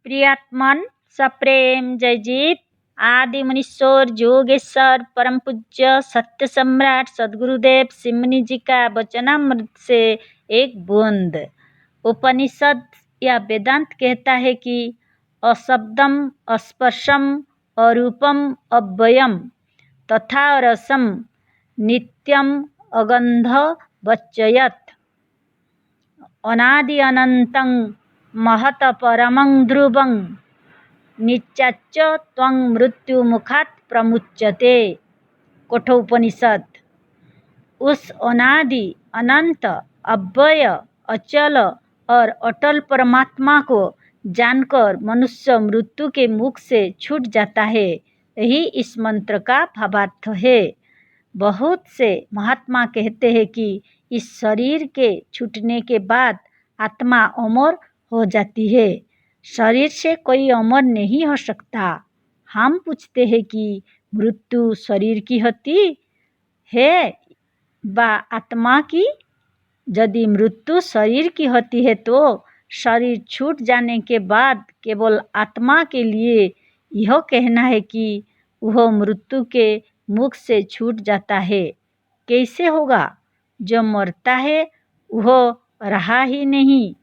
प्रियात्मन सप्रेम जयजीत आदि मुनीश्वर योगेश्वर परम पूज्य सत्य सम्राट सद्गुरुदेव सिमनी जी का वचनामृत से एक बूंद। उपनिषद या वेदांत कहता है कि अशब्दम अस्पर्शम अरूपम अव्ययम तथा रसम नित्यम अगंध वच्चयत अनादि अनंतं महत परमं ध्रुवं निच्चाच्च त्वं मृत्यु मुखात् प्रमुच्यते। कठोपनिषद। उस अनादि अनंत अव्यय अचल और अटल परमात्मा को जानकर मनुष्य मृत्यु के मुख से छूट जाता है। यही इस मंत्र का भावार्थ है। बहुत से महात्मा कहते हैं कि इस शरीर के छूटने के बाद आत्मा अमर हो जाती है। शरीर से कोई अमर नहीं हो सकता। हम पूछते हैं कि मृत्यु शरीर की होती है व आत्मा की? यदि मृत्यु शरीर की होती है तो शरीर छूट जाने के बाद केवल आत्मा के लिए यह कहना है कि वह मृत्यु के मुख से छूट जाता है। कैसे होगा? जो मरता है वह रहा ही नहीं।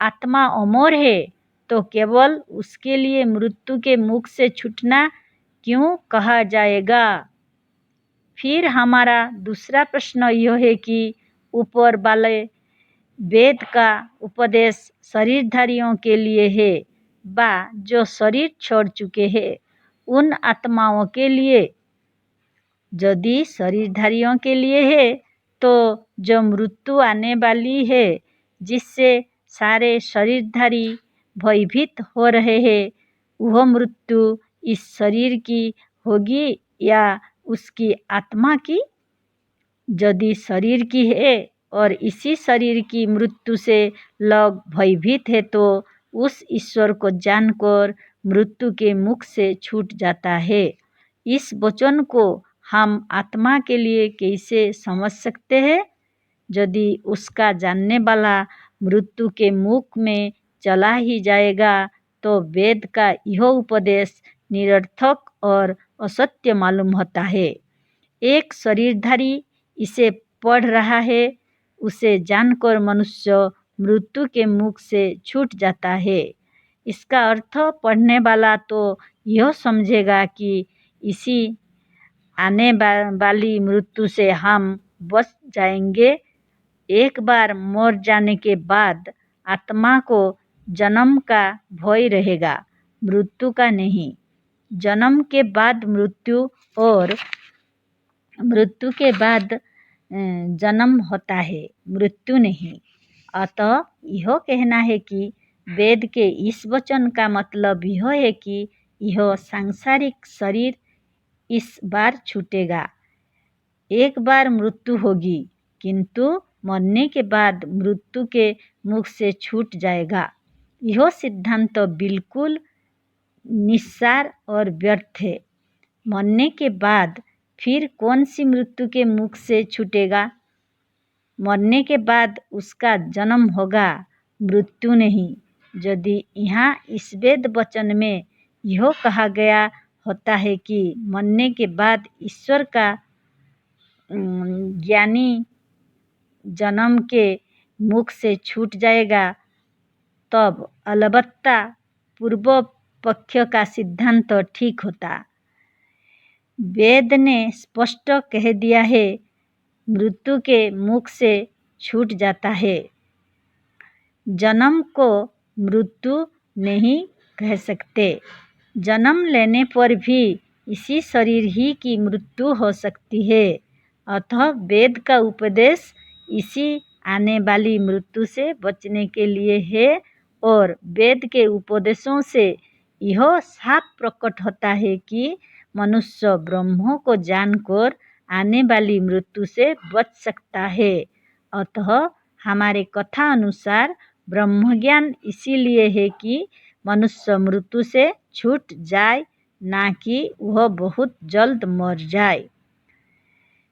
आत्मा अमर है तो केवल उसके लिए मृत्यु के मुख से छूटना क्यों कहा जाएगा? फिर हमारा दूसरा प्रश्न यह है कि ऊपर वाले वेद का उपदेश शरीरधारियों के लिए है व जो शरीर छोड़ चुके हैं उन आत्माओं के लिए। यदि शरीरधारियों के लिए है तो जो मृत्यु आने वाली है जिससे सारे शरीरधारी भयभीत हो रहे हैं, वह मृत्यु इस शरीर की होगी या उसकी आत्मा की? यदि शरीर की है और इसी शरीर की मृत्यु से लोग भयभीत है तो उस ईश्वर को जानकर मृत्यु के मुख से छूट जाता है। इस वचन को हम आत्मा के लिए कैसे समझ सकते हैं? यदि उसका जानने वाला मृत्यु के मुख में चला ही जाएगा तो वेद का यह उपदेश निरर्थक और असत्य मालूम होता है। एक शरीरधारी इसे पढ़ रहा है, उसे जानकर मनुष्य मृत्यु के मुख से छूट जाता है। इसका अर्थ पढ़ने वाला तो यह समझेगा कि इसी आने वाली मृत्यु से हम बच जाएंगे। एक बार मर जाने के बाद आत्मा को जन्म का भय रहेगा, मृत्यु का नहीं। जन्म के बाद मृत्यु और मृत्यु के बाद जन्म होता है, मृत्यु नहीं। अतः यह कहना है कि वेद के इस वचन का मतलब यह है कि यह सांसारिक शरीर इस बार छूटेगा। एक बार मृत्यु होगी किंतु मरने के बाद मृत्यु के मुख से छूट जाएगा। यह सिद्धांत तो बिल्कुल निस्सार और व्यर्थ है। मरने के बाद फिर कौन सी मृत्यु के मुख से छूटेगा? मरने के बाद उसका जन्म होगा, मृत्यु नहीं। यदि यहाँ इस वेद वचन में यह कहा गया होता है कि मरने के बाद ईश्वर का ज्ञानी जन्म के मुख से छूट जाएगा, तब अलबत्ता पूर्व पक्ष का सिद्धांत तो ठीक होता। वेद ने स्पष्ट कह दिया है, मृत्यु के मुख से छूट जाता है। जन्म को मृत्यु नहीं कह सकते। जन्म लेने पर भी इसी शरीर ही की मृत्यु हो सकती है। अतः वेद का उपदेश इसी आने वाली मृत्यु से बचने के लिए है और वेद के उपदेशों से यह साफ प्रकट होता है कि मनुष्य ब्रह्म को जानकर आने वाली मृत्यु से बच सकता है। अतः हमारे कथा अनुसार ब्रह्मज्ञान इसीलिए है कि मनुष्य मृत्यु से छूट जाए, ना कि वह बहुत जल्द मर जाए।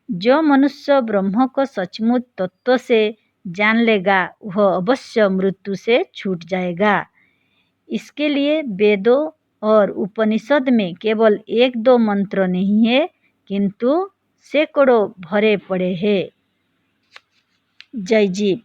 जो मनुष्य ब्रह्म को सचमुच तत्व से जान लेगा वह अवश्य मृत्यु से छूट जाएगा। इसके लिए वेदों और उपनिषद में केवल 1-2 मंत्र नहीं है, किंतु सैकड़ों भरे पड़े हैं। जय जीव।